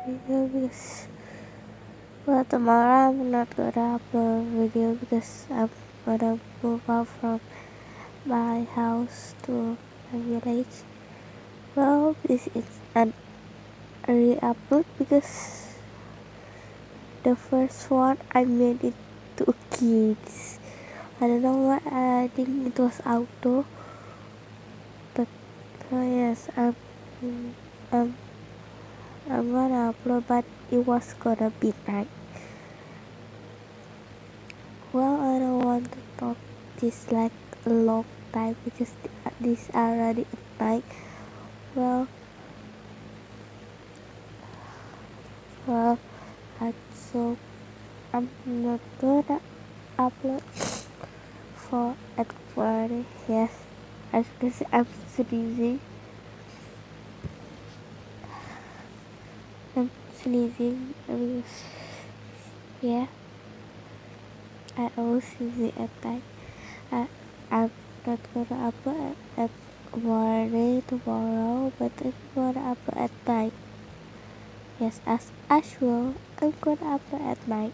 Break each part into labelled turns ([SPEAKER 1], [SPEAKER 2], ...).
[SPEAKER 1] video because well tomorrow I'm not gonna upload video because I'm gonna move out from my house to a village. Well, this is an re-upload because the first one I made it to kids. I don't know why, I think it was auto, but yes, I'm I'm gonna upload, but it was gonna be night. Well, I don't want to talk this like a long time because this already at night. Well, well, so I'm not gonna upload for at Friday. Yes, as because I'm sneezing. I'm sneezing because yeah, I always sneezing at night. I, I'm not gonna upload at morning tomorrow, but I'm gonna upload at night. Yes, as usual, I'm gonna upload at night.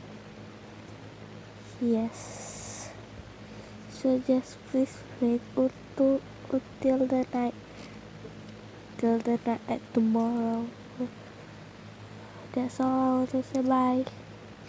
[SPEAKER 1] Yes. So just please wait until the night, till the night at tomorrow. That's all I want to say. Bye.